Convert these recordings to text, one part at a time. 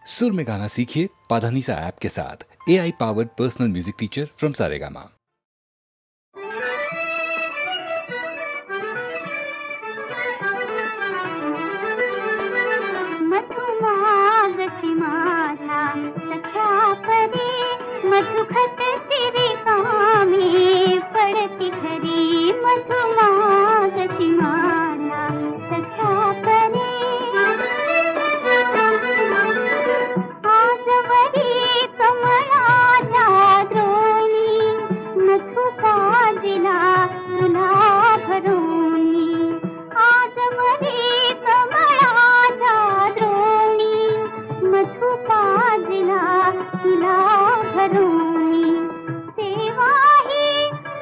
सुर में गाना सीखिए पाधानीसा ऐप के साथ। AI powered personal music teacher from Saregama. मधुखत चिरिकामी पडती घरी मधुमागशी माझा सख्या परी आजवरी कमळाच्या द्रोणी मधु काजिला तुला भरोणी आजवरी कमळाच्या द्रोणी मधु काजिला तुला भरोणी सेवा ही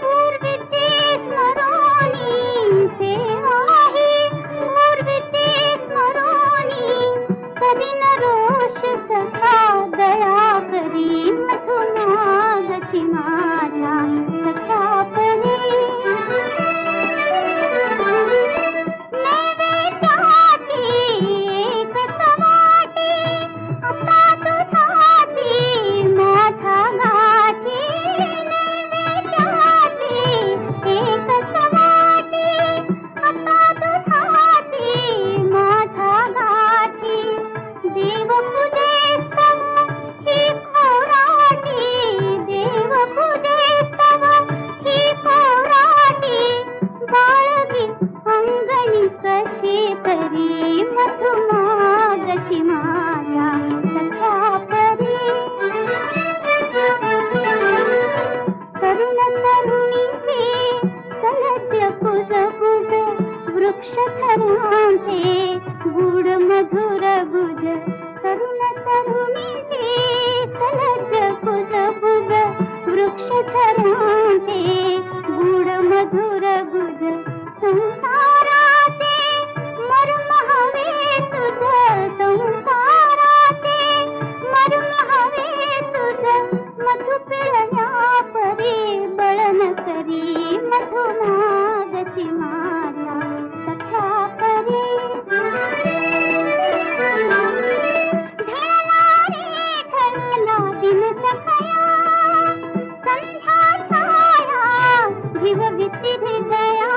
पूर्वीची स्मरोणी सेवा ही पूर्वीची स्मरोणी कधी न रोष सखा दया करी मधुमागशी माझ्या सख्या परी नैवेद्याची एक सवाटी आता तुझाची माझ्या गाठी नैवेद्याची एक सवाटी आता तुझाची माझ्या गाठी देवपूजेस्तव ही खोराटी देवपूजेस्तव ही खोराटी बाळगी अंगणी कशी तरी मधुमागशी माझ्या सख्या परी तरुण तरुणीची सलज कुज कुज वृक्ष थरांचे गुड मधुर गुज तरुण तरुणीची सलज कुज कुज वृक्ष थरांचे गुड मधुर गुज संसाराचे मर्म हवे तुझ संसाराचे मर्म हवे तुझ मधु पिळल्या परी बळन करी मधुमागशी माझ्या सख्या परी ढळला रे ढळला दिन सखया संध्या छाया जीवविती हृदया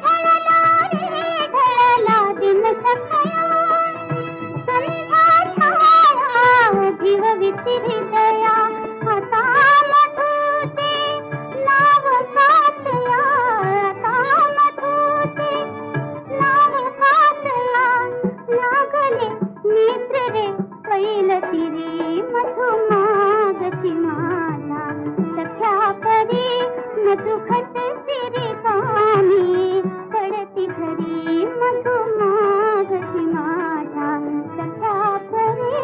ढळला रे ढळला दिन सखया संध्या छाया जीवविती हृदया आता मधुते नाव साचला आता मधुते नाव साचला लागले नेत्र रे पैलती रे मधुमागशी माझा सख्या परी मधुखत चिरिकामी पडती घरी मधुमागशी माझा सख्या परी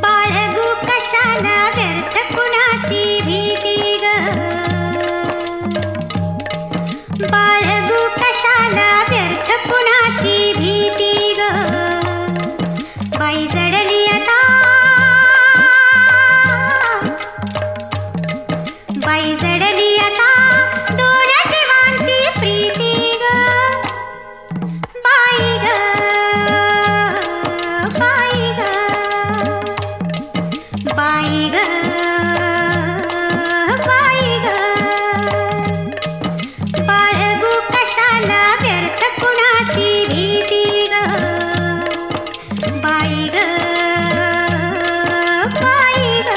बाळगू कशाला व्यर्थ कुणाची भीती ग बाळगू कशाला व्यर्थ कुणाची भीती ग बाई जडली आता बाई जडली आता दोन जीवांची प्रीती ग बाई ग बाई ग बाई ग बाई ग बाळगू कशाला व्यर्थ कुणाची भीती ग बाई ग बाई ग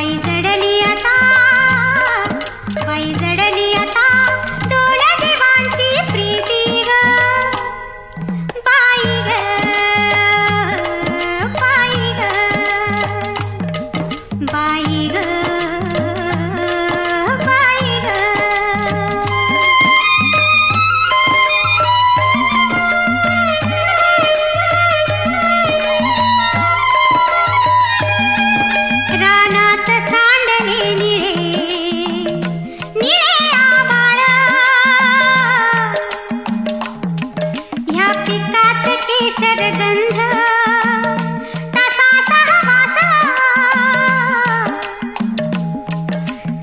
बाई जडली आता, बाई जडली आता, दोन देवांची प्रीती ग. बाई ग, बाई ग, बाई ग, बाई ग. रानात सांडले निळे, निळे आभाळ, ह्या पिकात केशर गंध, तसा सहवास.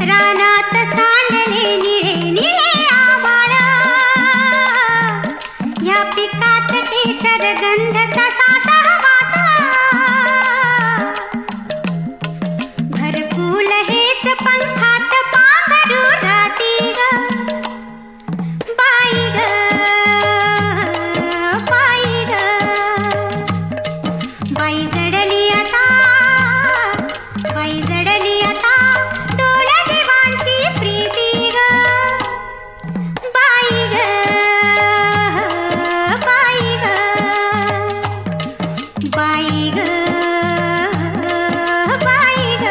रानात सांडले निळे, निळे आभाळ, ह्या पिकात केशर गंध, तसा सहवास. घरकुल हेच पंखात पांघरू राहती ग. बाई ग, बाई ग, बाई जडली आता, बाई जडली आता, दोन देवांची प्रीती ग. बाई ग, बाई ग, बाई ग, बाई ग.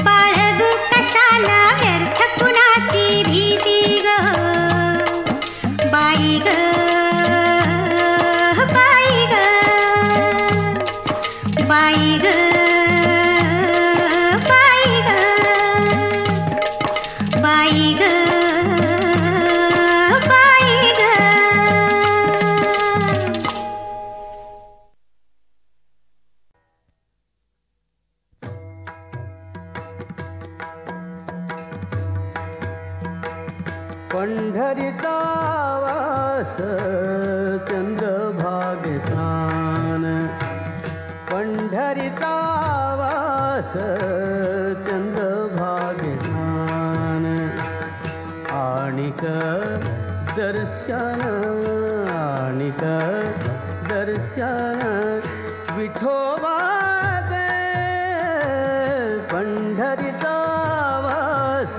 बाळगू कशाला व्यर्थ कुणाची भीती ग. बाई ग, बाई ग, बाई ग, बाई ग, बाई ग, बाई ग. पंढरीचा वास चंद्रभागे स्नान, पंढरीचा वास चंद्रभागे स्नान. आणिक दर्शन, आणिक दर्शन विठोबा दे. पंढरीचा वास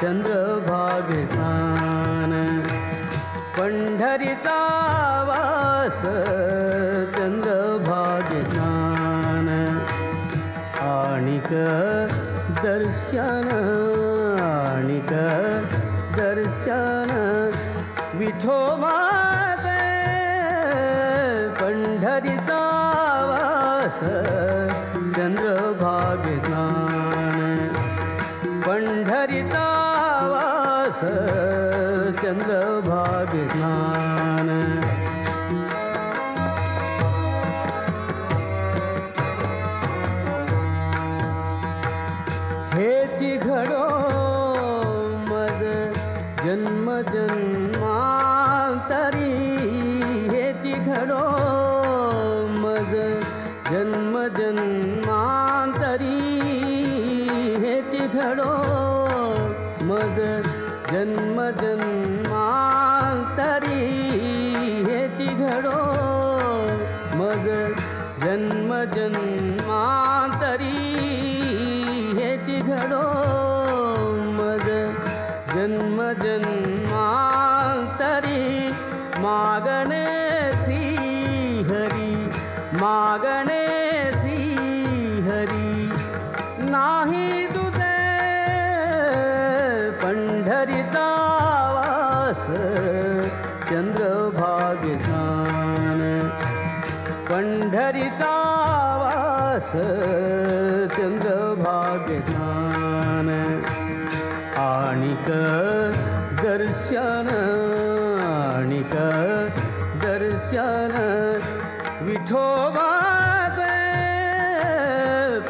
चंद्रभागे स्नान, पंढरीचा वास चंद्रभागे स्नान. आणिक दर्शन, आणिक दर्शन विठोबा दे. पंढरीचा वास चंद्रभागे स्नान, पंढरीचा वास चंद्रभागे स्नान. हेची घडो मज जन्म जन्मांतरी, हेची घडो मज जन्म जन्मांतरी, हेची घडो मज जन्म जन्मांतरी, हेची घडो मज जन्म जन्मांतरी, हेची घडो मज जन्म जन्मांतरी. मागणे श्रीहरी, मागणे श्रीहरी, नाही तुझे पंढरीचा वास चंद्रभागे स्नान, पंढरीचा वास चंद्रभागे स्नान. आणिक दर्शन, आणिक दर्शन विठोबा दे.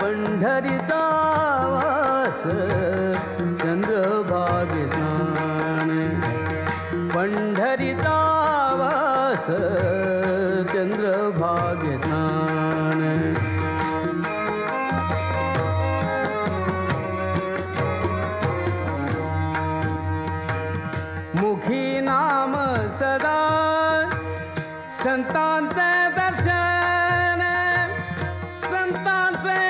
पंढरीचा वास चंद्रभागे स्नान, पंढरीचा वास चंद्रभागे स्नान. मुखी नाम सदा संतांचे दर्शन, संतांचे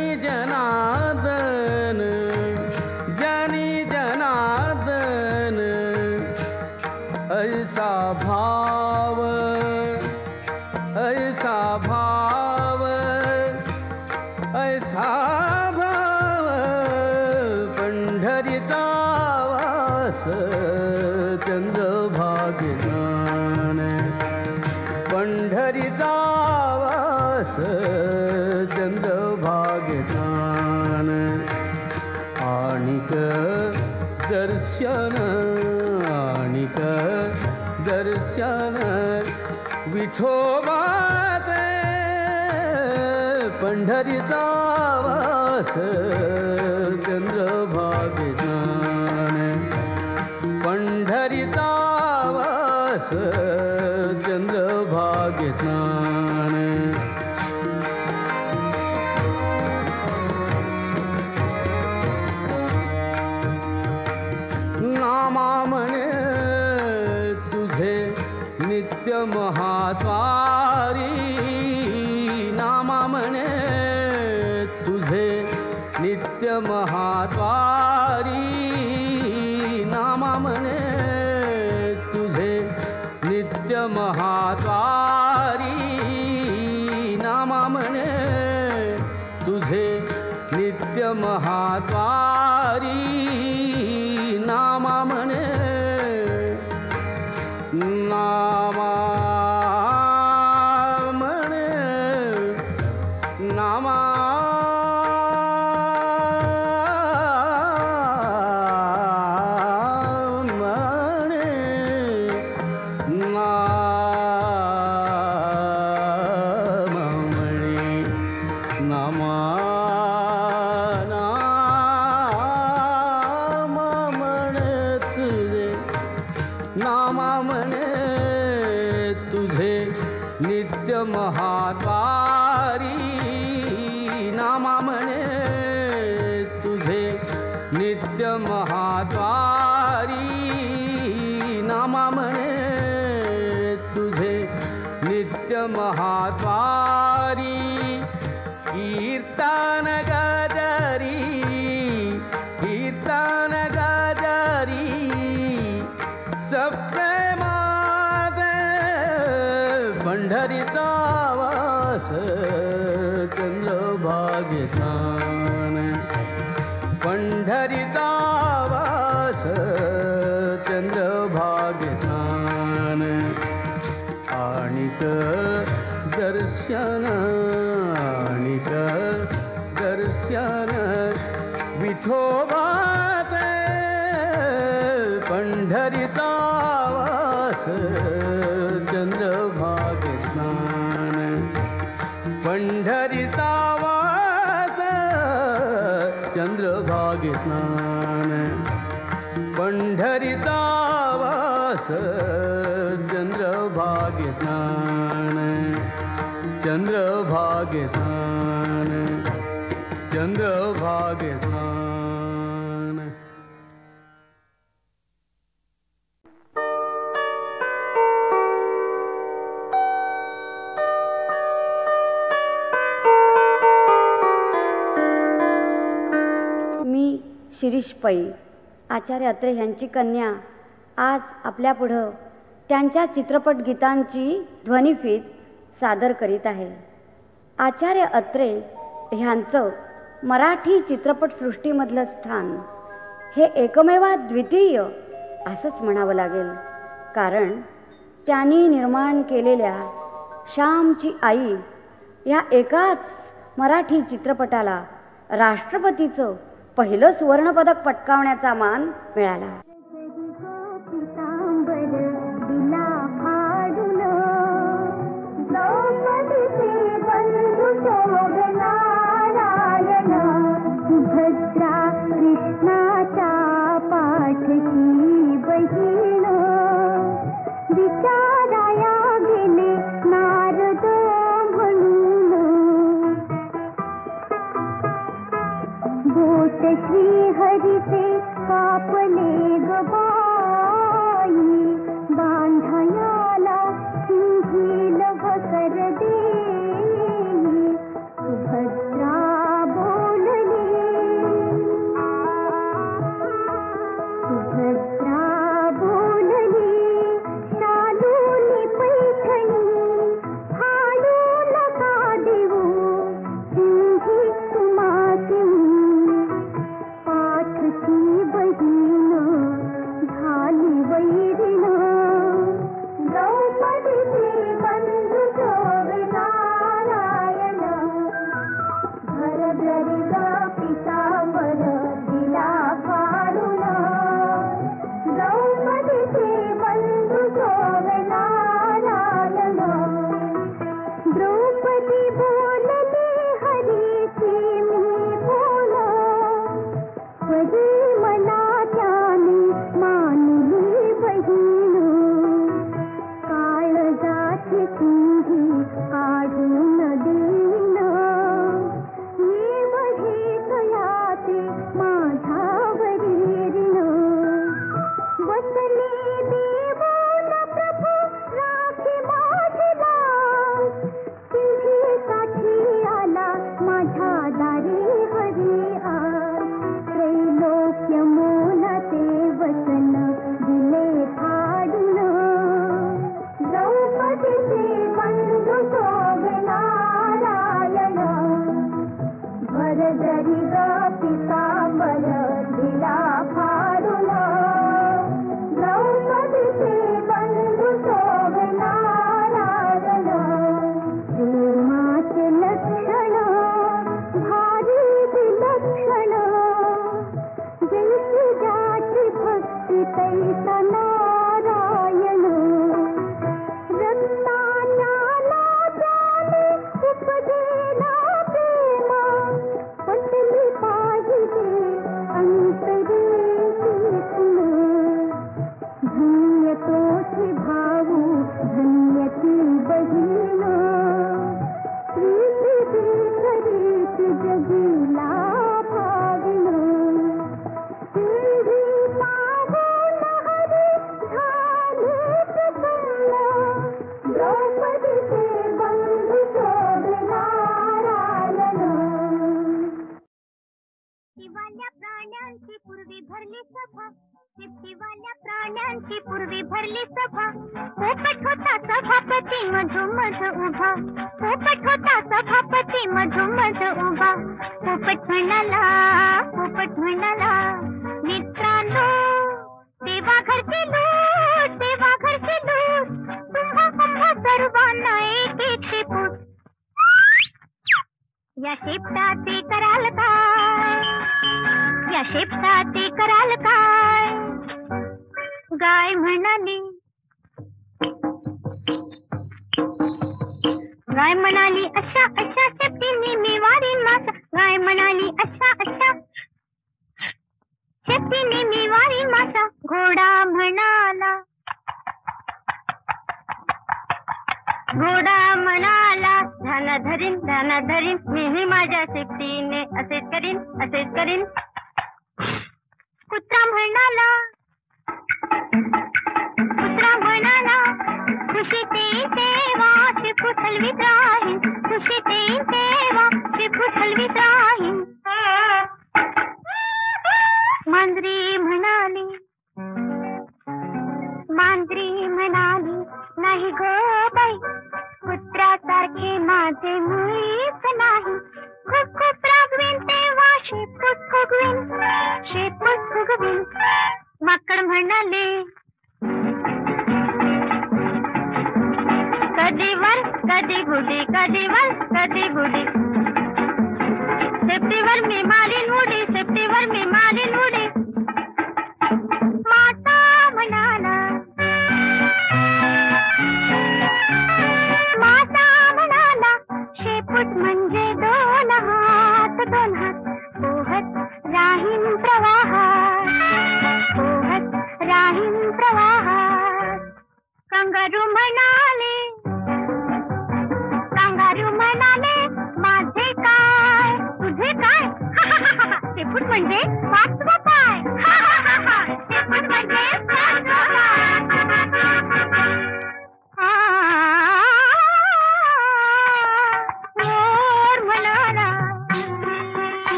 जनी जनार्दन जनी जनार्दन ऐसा भाव ऐसा भाव ऐसा भाव पंढरीचा वास चंद्रभागेसान पंढरीचा वास चंद्रभागेसान आणिक दर्शन आणिक दर्शन विठोबाचे पंढरीचा वास चंद्रभागेसान पंढरीचा वास चंद्रभागेसान नामा म्हणे तुझे नित्य महाद्वारी नामा म्हणे तुझे नित्य महाद्वारी नामा म्हणे तुझे नित्य महाद्वारी नामा म्हणे तुझे नित्य महाद्वारी नामा म्हणे नामा म्हणे नामा म्हणे नामा म्हणे नामा नामा म्हणे तुझे नित्य महाद्वारी नामा म्हणे तुझे नित्य महाद्वारी नामा म्हणे तुझे नित्य महाद्वारी कीर्तन गजरी कीर्तन गजरी सप्रेमादे पंढरीचा वास चंद्रभागेसान पंढरीचा वास चंद्रभागेसान आणिक दर्शन आणिक दर्शन विठोबाचे पंढरीचा वास चंद्रभागेसान पंढरीचा वास चंद्रभागेसान पंढरीचा वास चंद्रभागेसान चंद्रभागेसान चंद्रभागेसान मी शिरीष पै आचार्य अत्रे यांची कन्या आज आपल्यापुढं त्यांच्या चित्रपट गीतांची ध्वनिफीत सादर करीत आहे. आचार्य अत्रे ह्यांचं मराठी चित्रपटसृष्टीमधलं स्थान हे एकमेवाद्वितीय असंच म्हणावं लागेल. कारण त्यांनी निर्माण केलेल्या श्यामची आई या एकाच मराठी चित्रपटाला राष्ट्रपतीचं पहिलं सुवर्णपदक पटकावण्याचा मान मिळाला. कृष्णाचा पाठची बहीण विचाराया गेले नारद म्हणून बोट श्री हरीचे कापले गबाई बांधण्याला चिंधील भकर देई सुभद्रा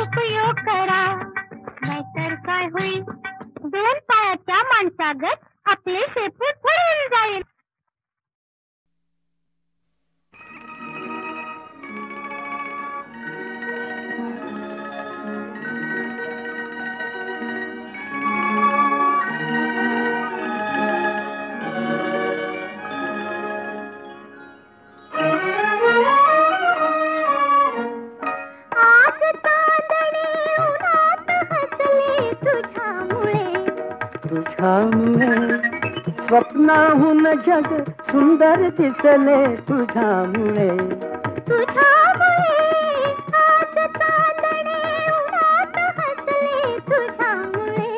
उपयोग करा, नाहीतर काय होईल? 2 पायाच्या माणसागत आपले शेपूट फुलून जाईल. आज चांदणे उन्हात हसले तुझ्यामुळे, तुझ्यामुळे स्वप्नाहून जग सुंदर दिसले तुझ्यामुळे. तुझ्यामुळे. आज चांदणे उन्हात हसले तुझ्यामुळे.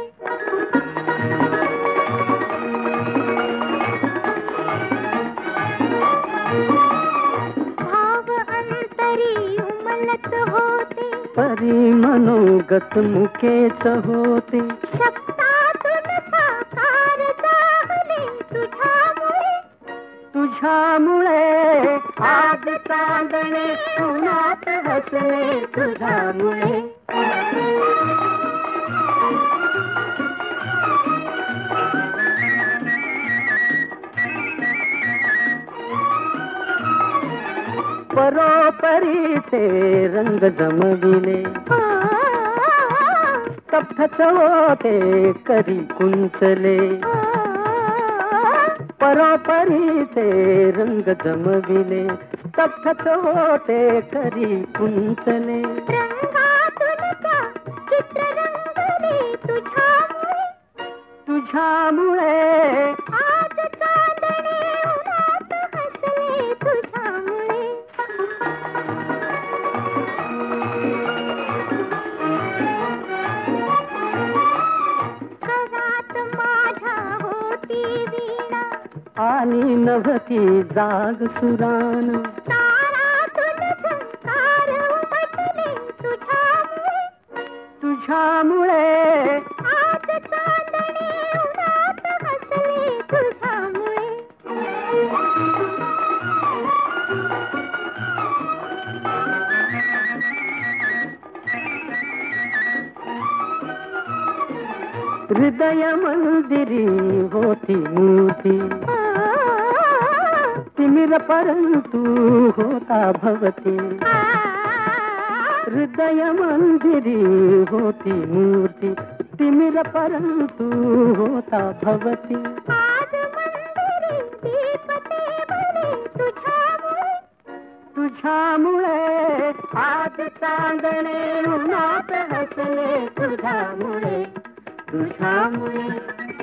भाव अंतरी उमलत होते, परी मनोगत मुकेच होते. शब्दातून साकार झाले तुझ्यामुळे. तुझ्यामुळे आज चांदणे उन्हात हसले तुझ्यामुळे. परोपरीचे रंग जमविले, स्तब्धच होते करी कुंचले. परोपरीचे रंग जमविले, स्तब्धच होते करी कुंचले. रंगातून त्या चित्र रंगले तुझ्यामुळे. तुझ्यामुळे आज चांदणे उन्हात हसले तुझ्यामुळे. घरात माझ्या होती वीणा, आणि नभती जाग सुरान. तारातून झंकार उमटले तुझ्यामुळे. तुझ्यामुळे आज चांदणे उन्हात हसले तुझ्यामुळे. हृदय मंदिरी होती मूर्ती, तिमिर परंतु होता भवती. हृदय मंदिरी होती मूर्ती, तिमिर परंतु होता भवती. आज मंदिरी दीप तेवले तुझ्यामुळे. तुझ्यामुळे आज चांदणे उन्हात हसले तुझ्यामुळे. तुझ्यामुळे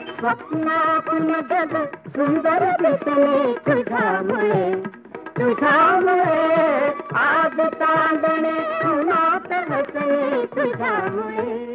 स्वप्नातून जग सुंदर दिसले तुझ्यामुळे. तुझ्यामुळे आज चांदणे उन्हात हसले तुझ्यामुळे.